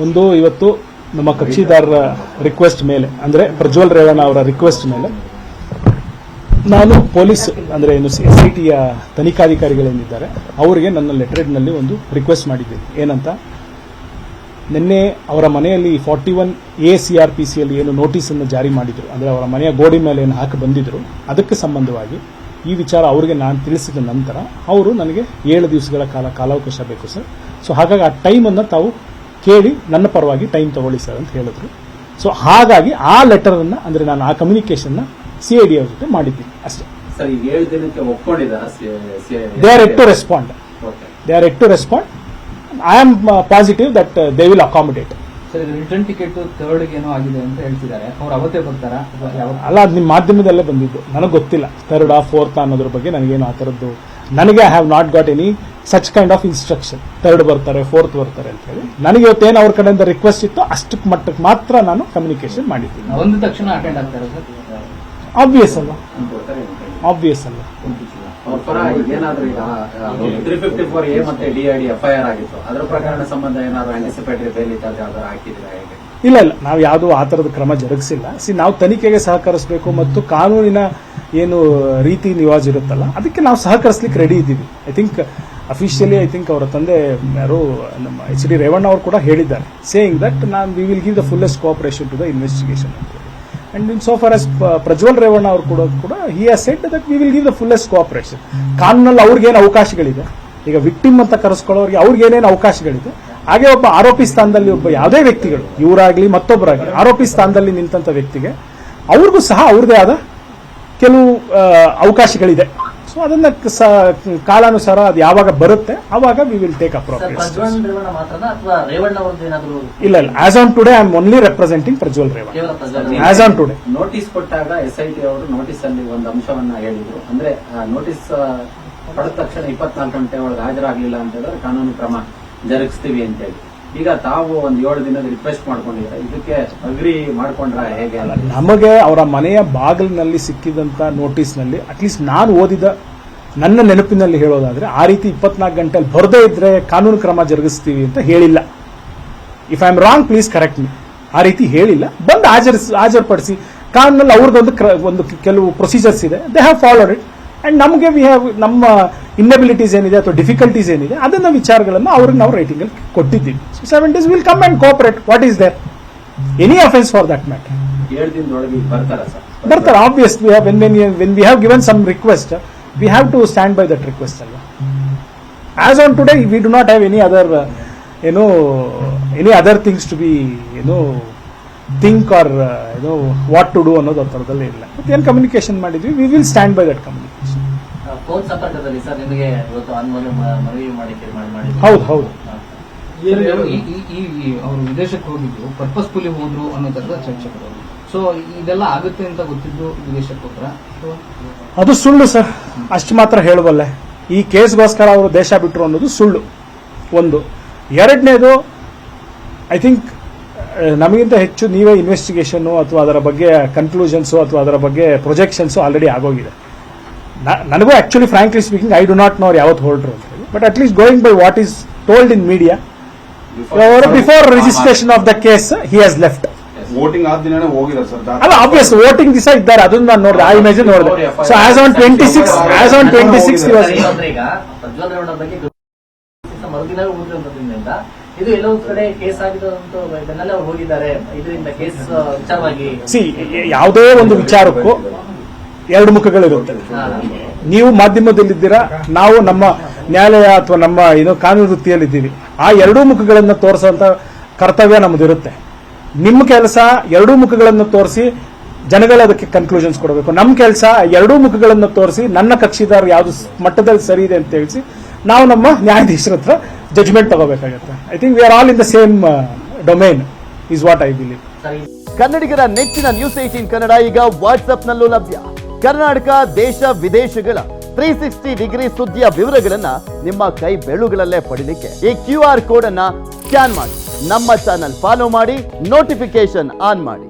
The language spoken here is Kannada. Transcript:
ಒಂದು ಇವತ್ತು ನಮ್ಮ ಕಕ್ಷಿದಾರರ ರಿಕ್ವೆಸ್ಟ್ ಮೇಲೆ ಅಂದರೆ ಪ್ರಜ್ವಲ್ ರೇವಣ್ಣ ಅವರ ರಿಕ್ವೆಸ್ಟ್ ಮೇಲೆ ನಾನು ಪೊಲೀಸ್ ಅಂದರೆ ಏನು SITಯ ತನಿಖಾಧಿಕಾರಿಗಳೇನಿದ್ದಾರೆ ಅವರಿಗೆ ನನ್ನ ಲೆಟರ್ನಲ್ಲಿ ಒಂದು ರಿಕ್ವೆಸ್ಟ್ ಮಾಡಿದ್ದೀನಿ. ಏನಂತ, ನಿನ್ನೆ ಅವರ ಮನೆಯಲ್ಲಿ 41A CRPCಯಲ್ಲಿ ಏನು ನೋಟಿಸನ್ನು ಜಾರಿ ಮಾಡಿದರು, ಅಂದರೆ ಅವರ ಮನೆಯ ಗೋಡೆ ಮೇಲೆ ಏನು ಹಾಕಿ ಬಂದಿದ್ರು, ಅದಕ್ಕೆ ಸಂಬಂಧವಾಗಿ ಈ ವಿಚಾರ ಅವರಿಗೆ ನಾನು ತಿಳಿಸಿದ ನಂತರ ಅವರು ನನಗೆ 7 ದಿವಸಗಳ ಕಾಲಾವಕಾಶ ಬೇಕು ಸರ್. ಸೊ ಹಾಗಾಗಿ ಆ ಟೈಮನ್ನು ತಾವು ಕೇಳಿ ನನ್ನ ಪರವಾಗಿ ಟೈಮ್ ತಗೊಳ್ಳಿ ಸರ್ ಅಂತ ಹೇಳಿದ್ರು. ಸೊ ಹಾಗಾಗಿ ಆ ಲೆಟರನ್ನು ಅಂದರೆ ನಾನು ಆ ಕಮ್ಯುನಿಕೇಶನ್ನ CID ಅವ್ರ ಜೊತೆ ಮಾಡಿದ್ದೀನಿ ಅಷ್ಟೇ. ಸರ್, ಈಗ 7 ದಿನಕ್ಕೆ ಒಪ್ಕೊಂಡಿದ್ದಾರೆ. They are at to respond. They are at to respond. I am positive that they will accommodate. Sir, return ticket 3rd ಏನೋ ಆಗಿದೆ ಅಂತ ಹೇಳ್ತಿದ್ದಾರೆ. ಅವ್ರು ಅವತ್ತೇ ಬರ್ತಾರಾ? ಅಲ್ಲ, ಅದು ನಿಮ್ಮ ಮಾಧ್ಯಮದಲ್ಲೇ ಬಂದಿದ್ದು, ನನಗೆ ಗೊತ್ತಿಲ್ಲ 3rd or 4th ಅನ್ನೋದ್ರ ಬಗ್ಗೆ ನನಗೇನು ಆ ಥರದ್ದು ನನಗೆ I have not got any such kind of instruction 3rd ಬರ್ತಾರೆ 4th ಬರ್ತಾರೆ ಅಂತ ಹೇಳಿ. ನನಗೆ ಇವತ್ತೇನು ಅವ್ರ ಕಡೆಯಿಂದ ರಿಕ್ವೆಸ್ಟ್ ಇತ್ತು ಅಷ್ಟಕ್ಕೆ ಮಟ್ಟಕ್ಕೆ ಮಾತ್ರ ನಾನು ಕಮ್ಯುನಿಕೇಶನ್ ಮಾಡಿದ್ದೀನಿ. ಒಂದು ತಕ್ಷಣ ಅಟೆಂಡ್ ಆಗ್ತಾರೆ ಸರ್? ಆಬ್ವಿಯಸ್ ಅಲ್ಲ, ಆಬ್ವಿಯಸ್ ಅಲ್ಲ. ಅವ್ರ ಪರ ಏನಾದ್ರೂ ಈಗ 354A ಮತ್ತೆ DID FIR ಆಗಿತ್ತು, ಅದರ ಪ್ರಕರಣ ಸಂಬಂಧ ಏನಾದ್ರು ಆಂಟಿಸಿಪೇಟರಿ ಬೇಲ್ ಚಾರ್ಜ್ ಯಾವ್ದಾರು ಹಾಕಿದ್ರೆ ಹೇಗೆ? ಇಲ್ಲ, ನಾವು ಯಾವುದೂ ಆ ಥರದ ಕ್ರಮ ಜರುಗಿಸಿಲ್ಲ. ನಾವು ತನಿಖೆಗೆ ಸಹಕರಿಸಬೇಕು ಮತ್ತು ಕಾನೂನಿನ ಏನು ರೀತಿ ನಿವಾಜ್ ಇರುತ್ತಲ್ಲ ಅದಕ್ಕೆ ನಾವು ಸಹಕರಿಸಲಿಕ್ಕೆ ರೆಡಿ ಇದ್ದೀವಿ. ಐ ಥಿಂಕ್ ಅಫಿಷಿಯಲಿ ಅವರ ತಂದೆ ಯಾರು ನಮ್ಮ HD ರೇವಣ್ಣ ಅವರು ಕೂಡ ಹೇಳಿದ್ದಾರೆ, saying that we will give the fullest cooperation to the investigation ಅಂತ ಹೇಳಿ. And in so far as Prajwal Revanna ಅವರು ಕೂಡ he has said that we will give the fullest cooperation. ಕಾನೂನಲ್ಲಿ ಅವ್ರಿಗೇನು ಅವಕಾಶಗಳಿದೆ, ಈಗ ವಿಕ್ಟಿಮ್ ಅಂತ ಕರೆಸ್ಕೊಳ್ಳೋರಿಗೆ ಅವ್ರಿಗೇನೇನು ಅವಕಾಶಗಳಿದೆ, ಹಾಗೆ ಒಬ್ಬ ಆರೋಪಿ ಸ್ಥಾನದಲ್ಲಿ ಒಬ್ಬ ಯಾವುದೇ ವ್ಯಕ್ತಿಗಳು ಇವರಾಗಲಿ ಮತ್ತೊಬ್ಬರಾಗಲಿ ಆರೋಪಿ ಸ್ಥಾನದಲ್ಲಿ ನಿಂತ ವ್ಯಕ್ತಿಗೆ ಅವ್ರಿಗೂ ಸಹ ಅವ್ರದೇ ಆದ ಕೆಲವು ಅವಕಾಶಗಳಿದೆ. ಸೊ ಅದನ್ನ ಕಾಲಾನುಸಾರ ಅದು ಯಾವಾಗ ಬರುತ್ತೆ ಆವಾಗ ವಿ ವಿಲ್ ಟೇಕ್ ಅಪ್ರೋಪ್ರಿಯೇಟ್. ಇಲ್ಲ, as on today I am only representing Prajwal Revanna as on today. Notice ಕೊಟ್ಟಾಗ SIT ಅವರು ನೋಟಿಸ್ ಅಲ್ಲಿ ಒಂದು ಅಂಶವನ್ನ ಹೇಳಿದ್ರು, ಅಂದ್ರೆ ನೋಟಿಸ್ ಪಡೆದ ತಕ್ಷಣ 24 ಗಂಟೆ ಒಳಗೆ ಹಾಜರಾಗಲಿಲ್ಲ ಅಂತ ಹೇಳಿದ್ರೆ ಕಾನೂನು ಕ್ರಮ ಜರುಗಿಸ್ತೀವಿ ಅಂತ ಹೇಳಿ. ಈಗ ತಾವು ಒಂದು 7 ದಿನದ ರಿಕ್ವೆಸ್ಟ್ ಮಾಡ್ಕೊಂಡಿದ್ದಾರೆ, ಇದಕ್ಕೆ ಅಗ್ರಿ ಮಾಡ್ಕೊಂಡ್ರ ಹೇಗೆ? ನಮಗೆ ಅವರ ಮನೆಯ ಬಾಗಿಲಿನಲ್ಲಿ ಸಿಕ್ಕಿದಂತ ನೋಟಿಸ್ನಲ್ಲಿ ಅಟ್ಲೀಸ್ಟ್ ನಾನು ಓದಿದ ನನ್ನ ನೆನಪಿನಲ್ಲಿ ಹೇಳೋದಾದ್ರೆ ಆ ರೀತಿ 24 ಗಂಟೆಯಲ್ಲಿ ಬರದೇ ಇದ್ರೆ ಕಾನೂನು ಕ್ರಮ ಜರುಗಿಸ್ತೀವಿ ಅಂತ ಹೇಳಿಲ್ಲ. If I am wrong please correct me. ಆ ರೀತಿ ಹೇಳಿಲ್ಲ. ಬಂದು ಹಾಜರುಪಡಿಸಿ ಕಾನೂನಲ್ಲಿ ಅವ್ರದ್ದು ಕೆಲವು ಪ್ರೊಸೀಜರ್ಸ್ ಇದೆ, they have followed it. And ನಮಗೆ ನಮ್ಮ ಇನ್ನೆಬಿಲಿಟೀಸ್ ಏನಿದೆ ಅಥವಾ ಡಿಫಿಕಲ್ಟೀಸ್ ಏನಿದೆ ಅದನ್ನ ವಿಚಾರಗಳನ್ನು ಅವ್ರಿಗೆ ನಾವು ರೈಟಿಂಗ್ ಅಲ್ಲಿ ಕೊಟ್ಟಿದ್ದೀವಿ. 7 days will come and cooperate. What is there any offence for that matter? 7 ದಿನದೊಳಗೆ ಬರ್ತಾರೆ. Obviously when we have given some request we have to stand by that request ಅಲ್ವಾ. As on today we do not have any other things to be think or what to do ಅನ್ನೋದು ಆ ಥರದಲ್ಲೇ ಇಲ್ಲ. ಮತ್ತೆ ಏನು ಕಮ್ಯುನಿಕೇಶನ್ ಮಾಡಿದ್ವಿ, we will stand by that communication. ಹೌದು. ಅವರು ವಿದೇಶಕ್ಕೆ ಹೋಗಿದ್ದು ಪರ್ಪಸ್ಫುಲಿ ಹೋದ್ರು ಅನ್ನೋ ತರದ ಚರ್ಚೆಗಳು. ಸೊ ಇದೆಲ್ಲ ಆಗುತ್ತೆ ಅಂತ ಗೊತ್ತಿದ್ದು ವಿದೇಶಕ್ಕೆ ಹೋದ್ರ? ಅದು ಸುಳ್ಳು ಸರ್, ಅಷ್ಟು ಮಾತ್ರ ಹೇಳಬಲ್ಲೆ. ಈ ಕೇಸ್ಗೋಸ್ಕರ ಅವರು ದೇಶ ಬಿಟ್ಟರು ಅನ್ನೋದು ಸುಳ್ಳು. ಒಂದು. ಎರಡನೇದು, ಐ ಥಿಂಕ್ ನಮಗಿಂತ ಹೆಚ್ಚು ನೀವೇ ಇನ್ವೆಸ್ಟಿಗೇಷನ್ ಅಥವಾ ಅದರ ಬಗ್ಗೆ ಕನ್ಕ್ಲೂಷನ್ಸ್ ಅಥವಾ ಅದರ ಬಗ್ಗೆ ಪ್ರೊಜೆಕ್ಷನ್ಸ್ ಆಲ್ರೆಡಿ ಆಗೋಗಿದೆ. ನನಗೂ actually frankly speaking I do not know ಯಾವತ್ತು ಹೊರಟ್ರು ಅಂತ ಹೇಳಿ. But at least going by what is told in media, before registration of the case he has left. Voting ಆದ ದಿನನೇ ಹೋಗಿದ್ದಾರೆ ಸರ್. ಅಲ್ಲ, ಆಬ್ವಿಯಸ್ ವೋಟಿಂಗ್ ದಿವಸ ಇದ್ದಾರೆ, ಅದನ್ನ ನಾನು ನೋಡಿದೆ, ಆ ಇಮೇಜ್ ನೋಡಿದೆ. ಸೊ ಆಸ್ ಆನ್ 26 ಇದು ಎಲ್ಲೋ ಕಡೆ ಕೇಸ್ ಆಗಿರೋದಂತೂ ಬೆನ್ನಲ್ಲೇ ಅವ್ರು ಹೋಗಿದ್ದಾರೆ. ಇದರಿಂದ ಕೇಸ್ ವಿಚಾರವಾಗಿ ಯಾವುದೇ ಒಂದು ವಿಚಾರಕ್ಕೂ 2 ಮುಖಗಳಿರುತ್ತೆ. ನೀವು ಮಾಧ್ಯಮದಲ್ಲಿದ್ದೀರಾ, ನಾವು ನಮ್ಮ ನ್ಯಾಯಾಲಯ ಅಥವಾ ನಮ್ಮ ಕಾನೂನು ವೃತ್ತಿಯಲ್ಲಿದ್ದೀವಿ. ಆ 2 ಮುಖಗಳನ್ನು ತೋರಿಸುವಂತ ಕರ್ತವ್ಯ ನಮ್ಮದಿರುತ್ತೆ. ನಿಮ್ಮ ಕೆಲಸ 2 ಮುಖಗಳನ್ನು ತೋರಿಸಿ ಜನಗಳು ಅದಕ್ಕೆ ಕನ್ಕ್ಲೂಷನ್ಸ್ ಕೊಡಬೇಕು. ನಮ್ಮ ಕೆಲಸ 2 ಮುಖಗಳನ್ನು ತೋರಿಸಿ ನನ್ನ ಕಕ್ಷಿದಾರ ಯಾವ್ದು ಮಟ್ಟದಲ್ಲಿ ಸರಿ ಇದೆ ಅಂತ ತಿಳಿಸಿ ನಾವು ನಮ್ಮ ನ್ಯಾಯಾಧೀಶರ ಹತ್ರ ಜಜ್ಮೆಂಟ್ ತಗೋಬೇಕಾಗುತ್ತೆ. I think we are all in the same domain is what I believe. ಕನ್ನಡಿಗರ ನೆಚ್ಚಿನ ನ್ಯೂಸ್ 18 ಕನ್ನಡ ಈಗ ವಾಟ್ಸ್ಆಪ್ನಲ್ಲೂ ಲಭ್ಯ. ಕರ್ನಾಟಕ, ದೇಶ ವಿದೇಶಗಳ 360 ಡಿಗ್ರಿ ಸುದ್ದಿಯ ವಿವರಗಳನ್ನ ನಿಮ್ಮ ಕೈ ಬೆರಳುಗಳಲ್ಲೇ ಪಡಿಲಿಕ್ಕೆ ಈ QR ಕೋಡ್ ಅನ್ನ ಸ್ಕ್ಯಾನ್ ಮಾಡಿ, ನಮ್ಮ ಚಾನಲ್ ಫಾಲೋ ಮಾಡಿ, ನೋಟಿಫಿಕೇಶನ್ ಆನ್ ಮಾಡಿ.